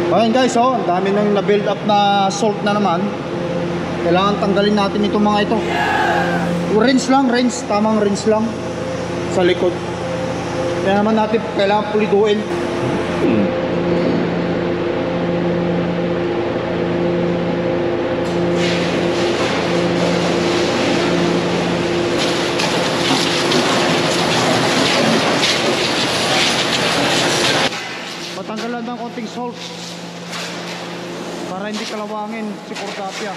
Ayan guys, oh, ang dami nang na-build up na salt na naman. Kailangan tanggalin natin itong mga ito. Rinse lang, rinse, tamang rinse lang sa likod. Kaya naman natin kailangan pulituin. Matanggalan ng konting salt para hindi kalawangin si Cordapia.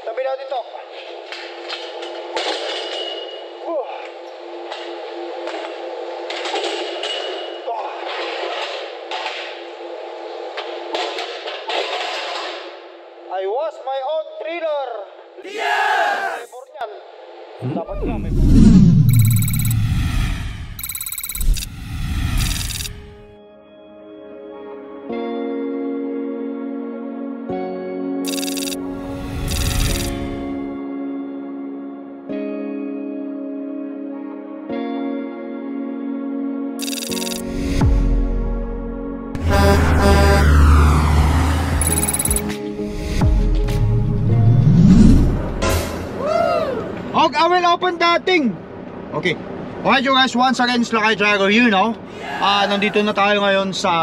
Tabi natin to. I was my own thriller. Yes! Dapat nga may I will open that thing. Okay. Alright you guys, once again it's Lakay Drago, you know. Nandito na tayo ngayon sa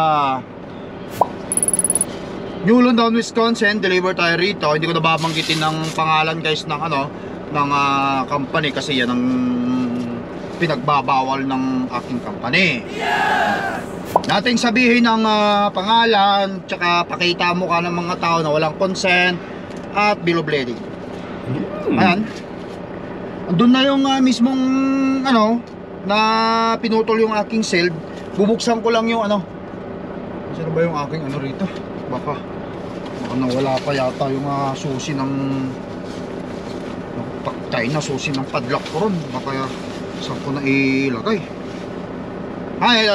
New London, Wisconsin. Deliver tayo rito. Hindi ko na babanggitin ng pangalan guys ng ng company kasi yan ang pinagbabawal ng aking company. Nating sabihin ng pangalan, tsaka pakita mo ka ng mga tao na walang consent at bill of lading. Ayan. Doon na yung mismong na pinutol yung aking silb. Bubuksan ko lang yung saan ba yung aking rito? Baka nawala pa yata yung susi ng paktay na susi ng padlock ko ron. Baka saan ko na ilagay?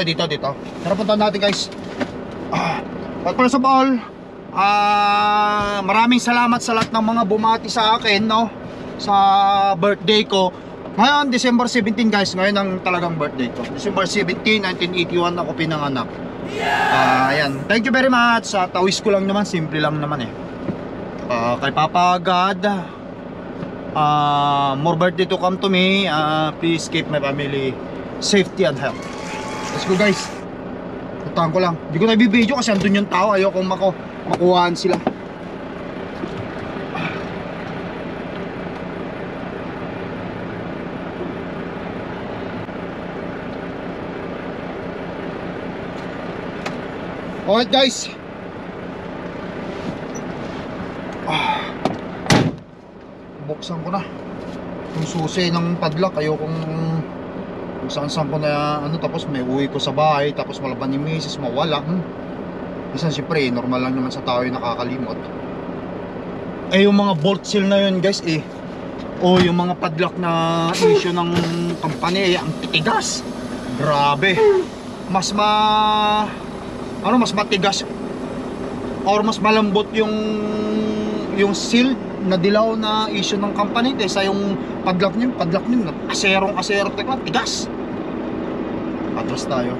Dito. Tara, punta natin guys. But first of all, maraming salamat sa lahat ng mga bumati sa akin, no? Sa birthday ko. Ngayon, December 17 guys. Ngayon ang talagang birthday ko. December 17, 1981 ako pinanganak. Ayan. Thank you very much. Tawis ko lang naman. Simple lang naman eh. Kay Papa God, more birthday to come to me. Please keep my family safety and health. Let's go guys. Puntahan ko lang. Hindi ko na i-video kasi andun yung tao. Ayokong makuhaan sila. Alright guys. Buksan ko na yung susi ng padlock. Ayokong saan-saan ko na tapos may uwi ko sa bahay, tapos malaban ni misis, mawala. Minsan siyempre normal lang naman sa tao yung nakakalimot. Yung mga bolt seal na yun guys o yung mga padlock na issue ng company ang titigas. Grabe. Mas matigas or mas malambot yung seal na dilaw na issue ng company kaysa yung padlock nyo aserong tigas. Atras tayo.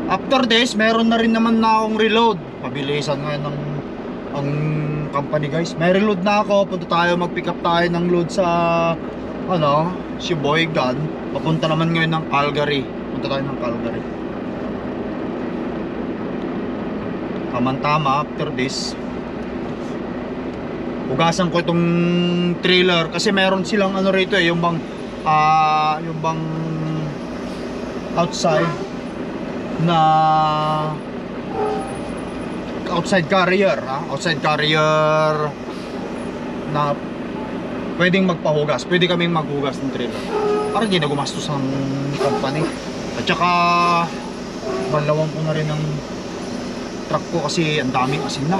After this, meron na rin naman na akong reload. Pabilisan ngayon ang company guys. May reload na ako. Punta tayo, mag-pick up tayo ng load sa Sheboygan. Papunta naman ngayon ng Calgary. Punta tayo ng Calgary. Tama after this, hugasan ko itong trailer kasi meron silang rito yung bang outside carrier na pwedeng magpahugas. Pwede kaming maghugas ng trailer para hindi na gumastos ang company. At saka balawang ko na rin ang truck ko kasi ang daming asin na.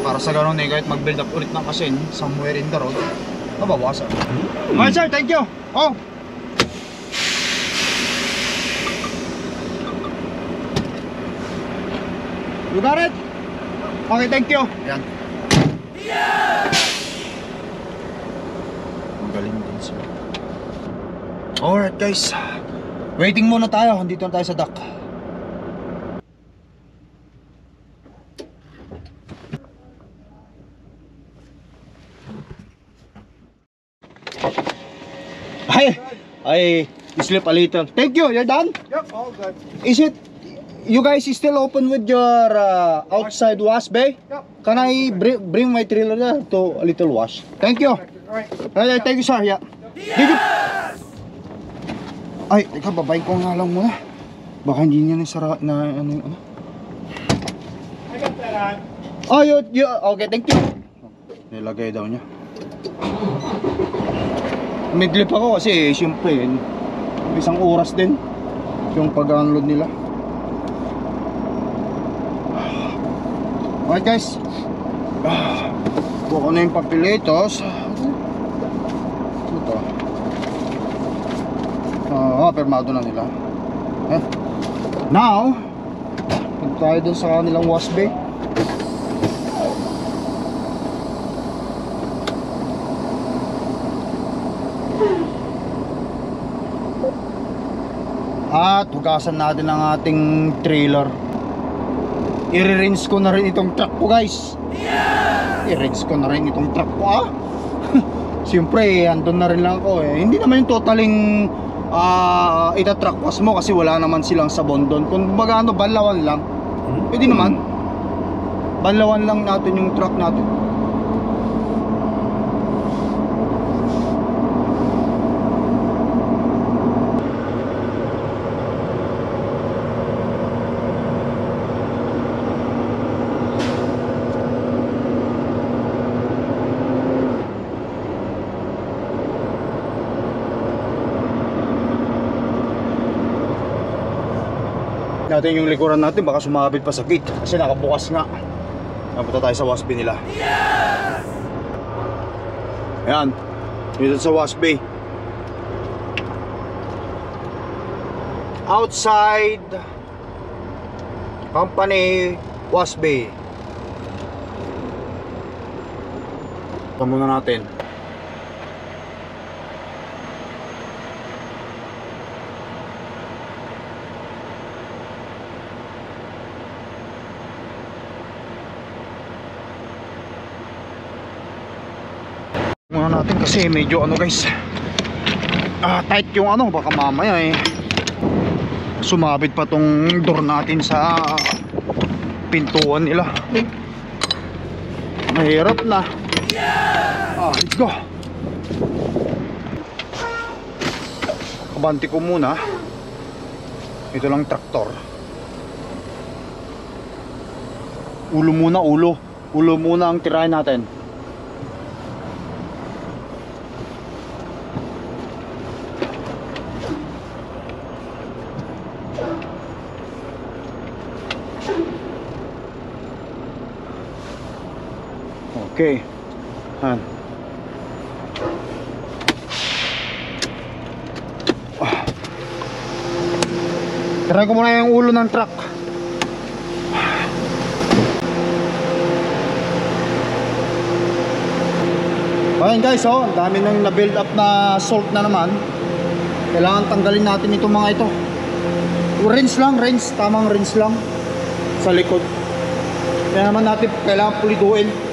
Para sa ganun kahit mag-build up ulit ng asin somewhere in the road, mabawasan. Okay sir, thank you. You got it? Okay, thank you. Yan. Magaling din sila. Alright guys, waiting muna tayo. Dito na tayo sa dock. I sleep a little. Thank you, you're done? Yep, all good. Is it, you guys is still open with your outside wash bay? Yep. Can I bring my trailer there to a little wash? Thank you. Alright. Thank you sir, yeah. Did you... Ay, teka, babayin ko nga lang muna. Baka hindi niya nasara na ano yung ano. I got that on. Oh, you, okay, thank you. Nilagay daw niya. Midlip ako kasi siyempre isang oras din yung pag-unload nila. Alright guys, buko na yung papelitos. Ito permado na nila. Now punta tayo dun sa kanilang wash bay. At hugasan natin ang ating trailer. I-rinse ko na rin itong truck ko guys. I-rinse ko na rin itong truck ko Siyempre andun na rin lang ako Hindi naman yung totaling ita-truck wash mo kasi wala naman silang sabon doon. Kung baga banlawan lang, pwede naman. Banlawan lang natin yung truck natin. Natin yung likuran natin, baka sumabit pa sa gate kasi nakabukas nga. Napunta tayo sa wash bay nila. Ayan, dito sa wash bay. Outside company wash bay. Ito muna natin. Muna natin kasi medyo ano guys, tight yung ano, baka mamaya sumabit pa tong door natin sa pintuan nila. Mahirap na. Let's go. Kabanti ko muna. Ito lang traktor. Ulo muna, ulo muna ang tirahin natin. Okay. Try ko muna yung ulo ng truck. Ayan guys, ang dami nang na-build up na salt na naman. Kailangan tanggalin natin itong mga ito. Rinse lang, tamang rinse lang sa likod. Kaya naman natin kailangan puliduin.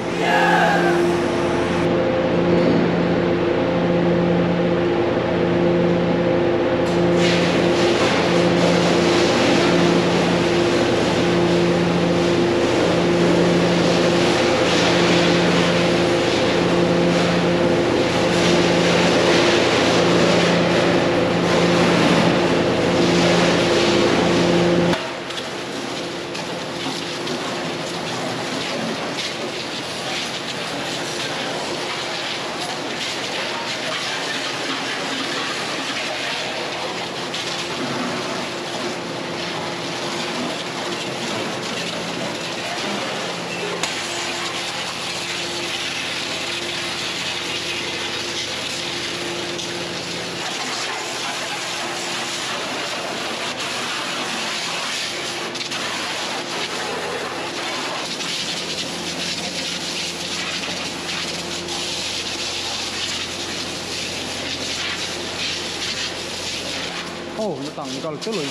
Oh, natanggal tuloy.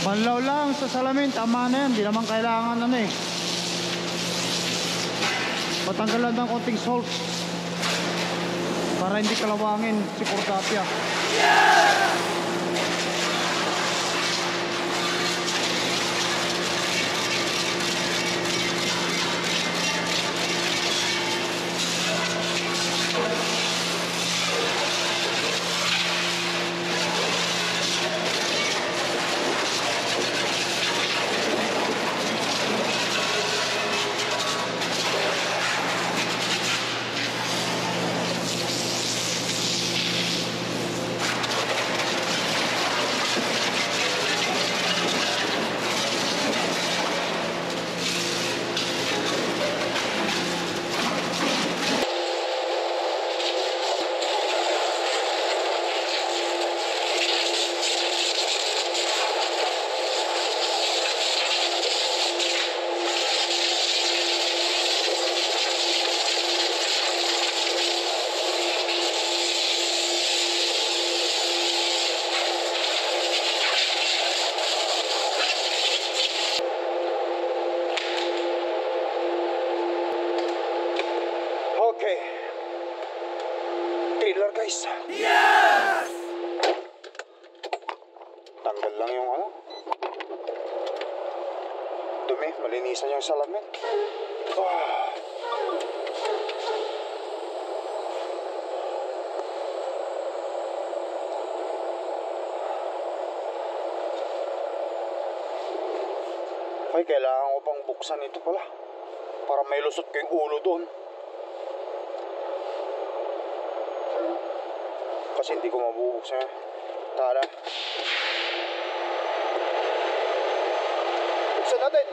Panlaw lang sa salamin, tama na yan. Di naman kailangan ano eh. Patanggal lang ng konting salt para hindi kalawangin si Cordapia. Okay. Trailer guys. Yes! Tanggal lang yung ano. Dumi, malinisan yung salamin. Ay, kailangan ko pang buksan ito pala para may lusot ko yung ulo doon. Kasi hindi ko mabubuksan. Tara. Buksan natin.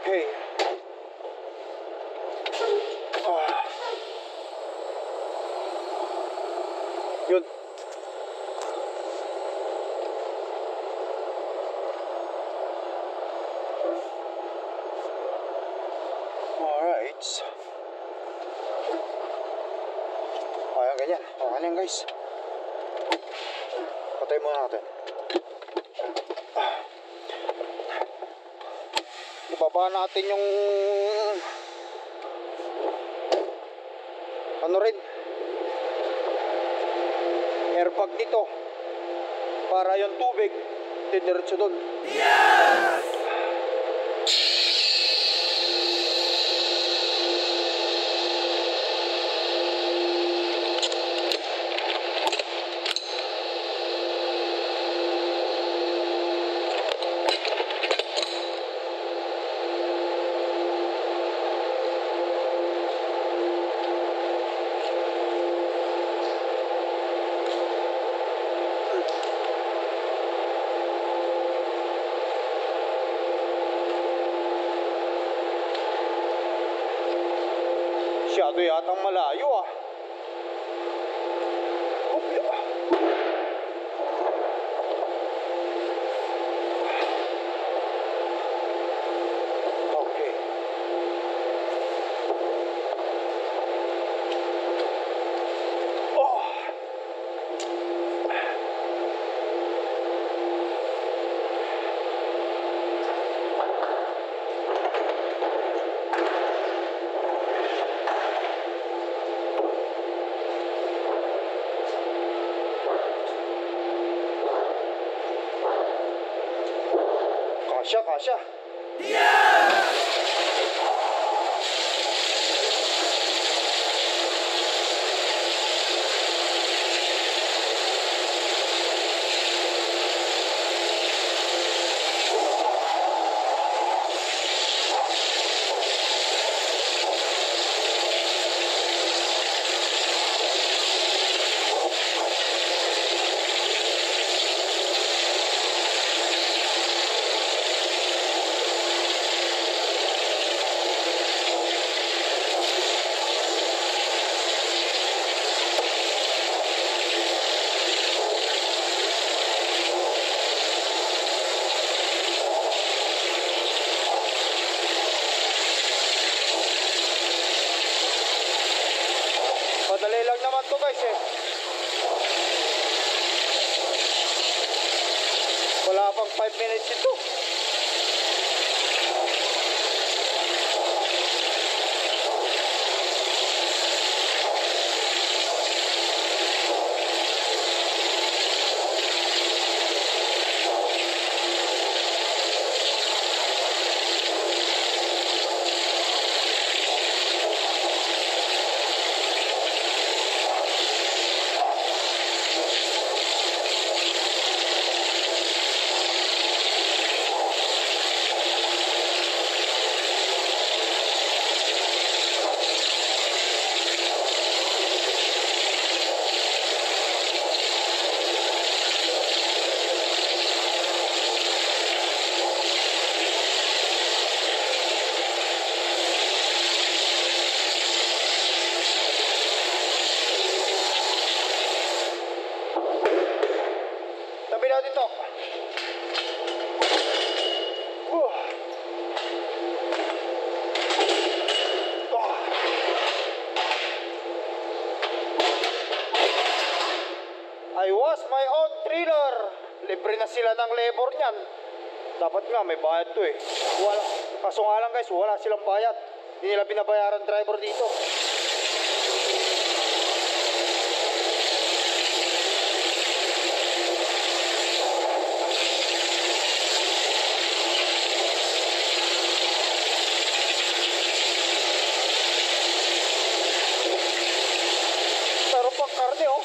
Okay. Yun. Alright. Ayan, ganyan. Okay lang guys. Patay muna natin. Ibaba natin yung ano rin, airbag nito para yung tubig didiretso doon. Yes! Masyado yatang malayo ah. Okay. Oh. Kasya. Yes! minutes ito. Tabi natin to. I was my own thriller. Libre na sila ng labor niyan. Dapat nga may bayad to eh. Wala. Kaso nga lang guys, wala silang bayad. Hindi nila binabayaran driver dito. Meron pang karne oh.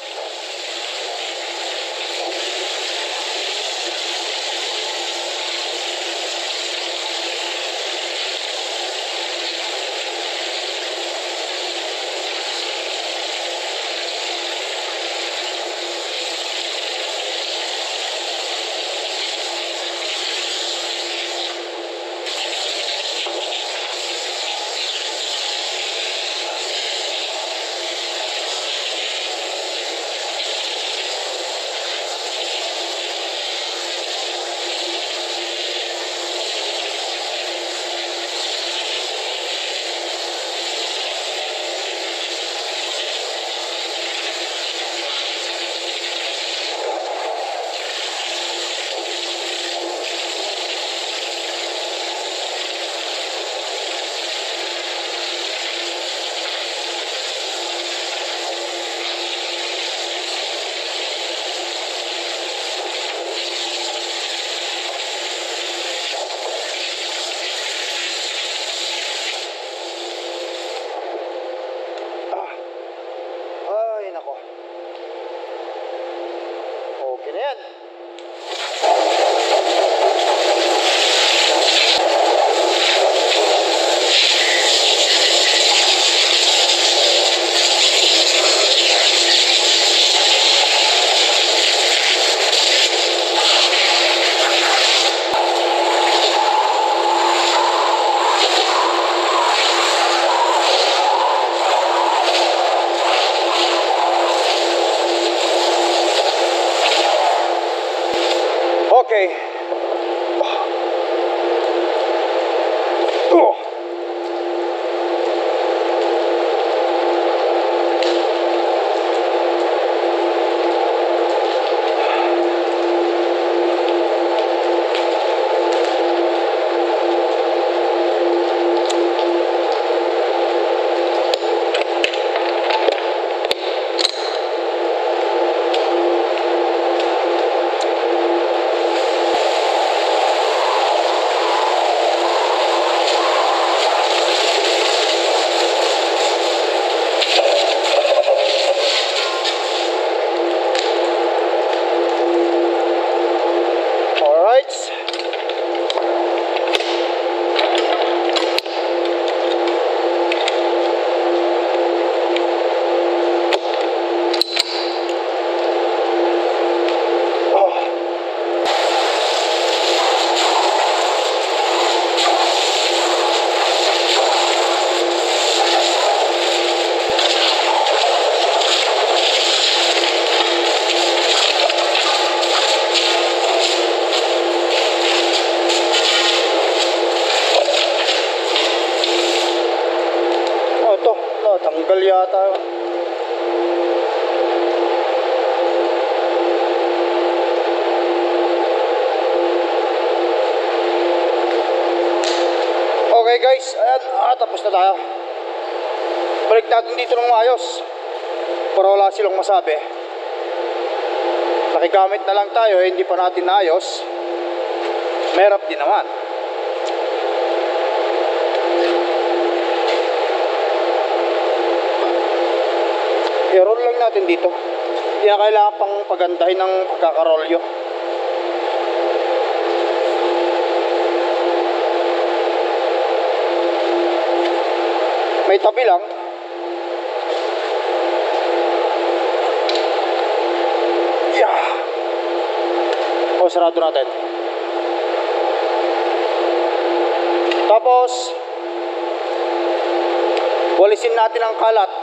Ay, nako. Okay na yan. Okay. tapos na tayo. Balik natin dito ng maayos para wala silang masabi. Nakigamit na lang tayo, hindi pa natin naayos. Merap din naman. I-roll lang natin dito. Hindi na kailangan pang pagandahin ng pagkakarolyo. May tabi lang. Yeah. O, sarado natin. Tapos walisin natin ang kalat.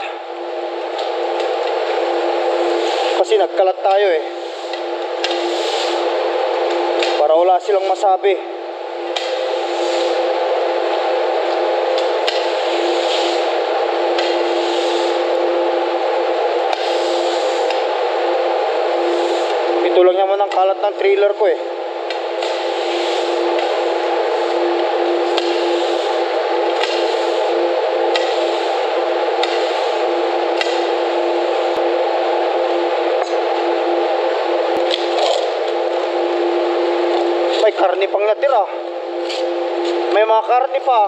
Kasi nagkalat tayo eh. Para wala silang masabi. Ito lang naman ang kalat ng trailer ko eh. May karne pang natira. May mga karne pa.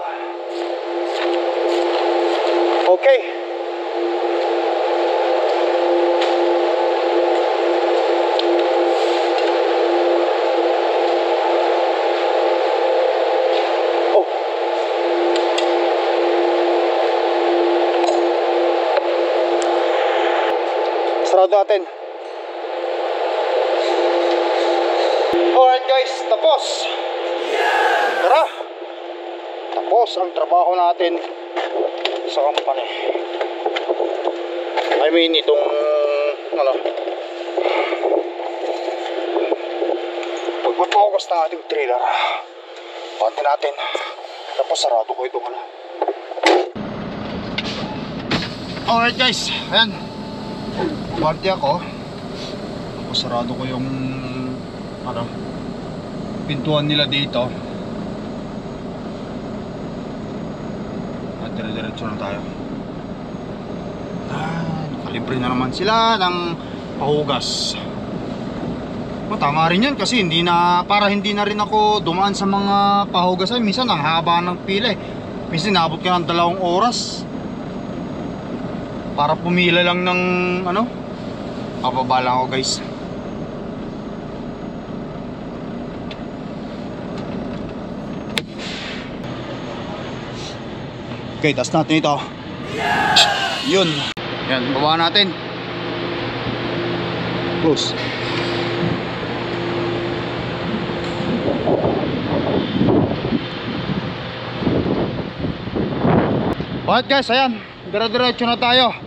Okay. Oh. Sarado natin. Alright guys, tapos. Tara. Tapos ang trabaho natin sa company. I mean itong pagpapawagas na ating trailer. Pati natin. Tapos sarado ko ito pala. Alright guys, ayan. Party ako. Tapos sarado ko yung pintuan nila dito. At dire-diretso na tayo. Nakalibre na naman sila ng pahugas. Tama rin yan kasi para hindi na rin ako dumaan sa mga pahugasan. Minsan ang haba ng pila eh. Minsan naabot ka ng 2 oras para pumila lang ng pababa lang ako guys. Okay, taas natin ito. Yun. Yan, baba natin. Close. Alright guys, ayan. Dire-diretso na tayo.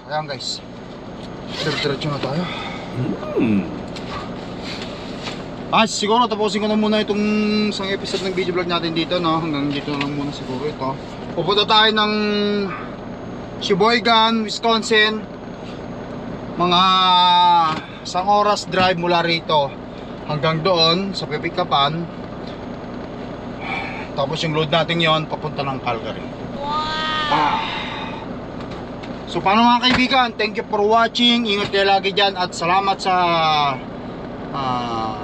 Ayan guys. Dire-diretso na tayo. Siguro tapusin ko na muna itong isang episode ng video vlog natin dito, no? Hanggang dito lang muna siguro ito. Pupunta tayo ng Sheboygan, Wisconsin. Mga 1 oras drive mula rito hanggang doon sa pipikapan. Tapos yung load natin yon papunta ng Calgary. So paano mga kaibigan, thank you for watching. Ingat kayo lagi dyan at salamat sa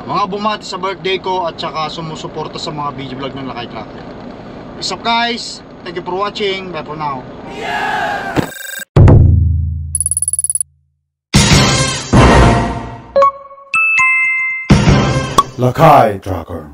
mga bumati sa birthday ko at saka sumusuporta sa mga video vlog ng Lakay Tracker. Peace up guys, thank you for watching, bye for now. Lakay Tracker.